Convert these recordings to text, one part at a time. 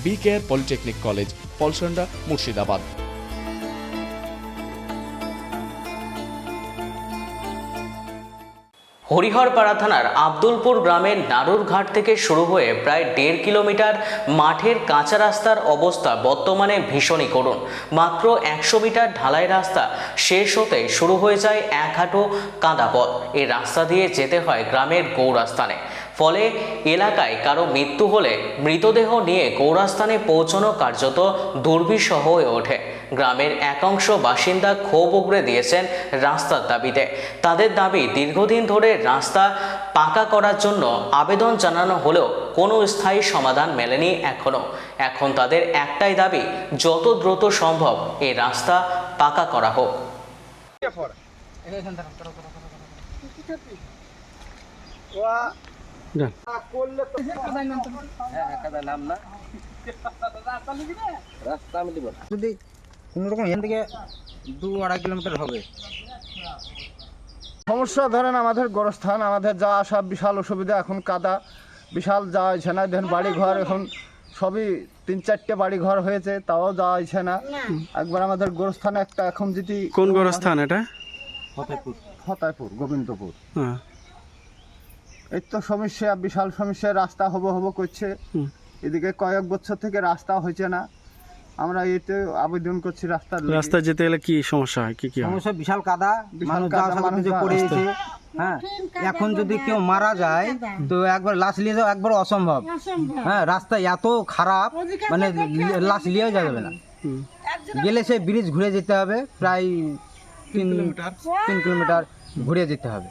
B care polytechnic college, Palsanda, Murshidabad. Hariharpara থানার আব্দুলপুর গ্রামের নারুরঘাট থেকে শুরু হয়ে প্রায় 1.5 কিলোমিটার মাঠের কাঁচা রাস্তার অবস্থা বর্তমানে ভীষণই করুণ। মাত্র 100 মিটার ঢালাই রাস্তা শেষ হতে শুরু হয়ে যায় এক হাঁটু কাদা পথ। এই রাস্তা দিয়ে যেতে হয় গ্রামের গৌরস্থানে। ফলে এলাকায় কারো মৃত্যু হলে মৃতদেহ নিয়ে গৌরস্থানে পৌঁছানো কার্যত দুর্বিষহ হয়ে ওঠে। গ্রামের একাংশ বাসিন্দা ক্ষোভ উগরে দিয়েছেন রাস্তার দাবিতে। তাদের দাবি, দীর্ঘদিন ধরে রাস্তা পাকা করার জন্য আবেদন জানানো হলেও কোনো স্থায়ী সমাধান মেলেনি এখনো। এখন তাদের একটাই দাবি, যত দ্রুত সম্ভব এই রাস্তা পাকা করা হোক। যদি কোনোরকম এখান থেকে 2-2.5 কিলোমিটার হবে। সমস্যা ধরেন আমাদের গোরস্থান, আমাদের যা আসা বিশাল অসুবিধা। এখন কাদা বিশাল যাওয়া হয়েছে না। দেখেন বাড়ি ঘর এখন সবই 3-4টে বাড়ি ঘর হয়েছে, তাও যাওয়া হয়েছে না। একবার আমাদের গোরস্থানে একটা এখন যদি কোন গোরস্থান এটা? ফতাইপুর, গোবিন্দপুর। হ্যাঁ, এই তো সমস্যা, বিশাল সমস্যা। রাস্তা হবো করছে, এদিকে কয়েক বছর থেকে রাস্তা হয়েছে না। আমরা এতে আবেদন করছি রাস্তা যেতে গেলে কি সমস্যা হয়? কি হয়? সমস্যা বিশাল কাদা, মানুষ যাওয়া আসা করতে পড়েছে। হ্যাঁ, এখন যদি কেউ মারা যায় তো একবার লাশ নিয়ে যাওয়া একবার অসম্ভব। হ্যাঁ, রাস্তা এত খারাপ, মানে লাশ নিয়েও যাবে না। গেলে সে ব্রিজ ঘুরে যেতে হবে, প্রায় 3 কিলোমিটার ঘুরে যেতে হবে।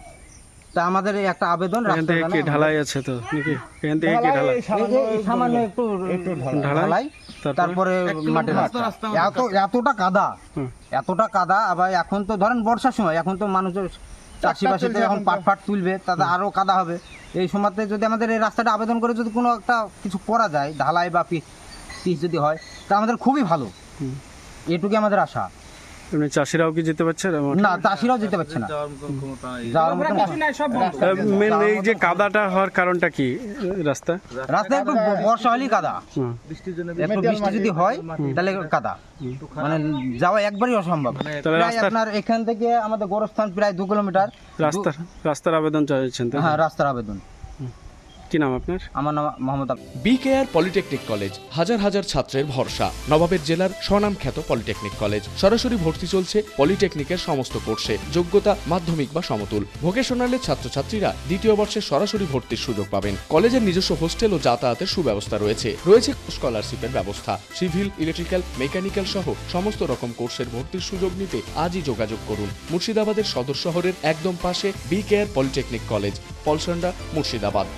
তা আমাদের একটা আবেদন, এখান থেকে কি ঢালাই আছে তো নাকি? এখান থেকে কি ঢালাই? সামান্য একটু ঢালাই, তারপরে মাটির রাস্তা। এতটা কাদা। আবার এখন তো ধরেন বর্ষার সময়, এখন তো মানুষের চাষিবাসীতে এখন পাট তুলবে, তাতে আরও কাদা হবে। এই সময়তে যদি আমাদের এই রাস্তাটা আবেদন করে যদি কোনো একটা কিছু করা যায়, ঢালাই বা পিচ যদি হয়, তা আমাদের খুবই ভালো। এটুকুই আমাদের আশা। এমনি চাষিরাও কি যেতে পারছে না? চাষিরাও যেতে পারছে না। মেন এই যে কাদাটা হওয়ার কারণটা কি? রাস্তা একটু বর্ষা হলেই কাদা, একটু বৃষ্টি যদি হয় তাহলে কাদা, মানে যাওয়া একবারই অসম্ভব। প্রায় আপনার এখান থেকে আমাদের গোরস্থান প্রায় 2 কিলোমিটার। রাস্তার আবেদন চাইছেন? হ্যাঁ, রাস্তার আবেদন। কি নাম আপনার? আমার নাম Mohammad. B care polytechnic college, হাজার হাজার ছাত্রের ভরসা। নবাবের জেলার স্বনামখ্যাত পলিটেকনিক কলেজ। সরাসরি ভর্তি চলছে পলিটেকনিকের সমস্ত কোর্সে। যোগ্যতা মাধ্যমিক বা সমতুল। ভোকেশনালের ছাত্রছাত্রীরা 2য় বর্ষে সরাসরি ভর্তির সুযোগ পাবেন। কলেজের নিজস্ব হোস্টেল ও যাতায়াতের সুব্যবস্থা রয়েছে। স্কলারশিপের ব্যবস্থা। সিভিল, ইলেকট্রিক্যাল, মেকানিক্যাল সহ সমস্ত রকম কোর্সের ভর্তির সুযোগ নিতে আজই যোগাযোগ করুন। মুর্শিদাবাদের সদর শহরের একদম পাশে B care polytechnic college, Palsanda, Murshidabad.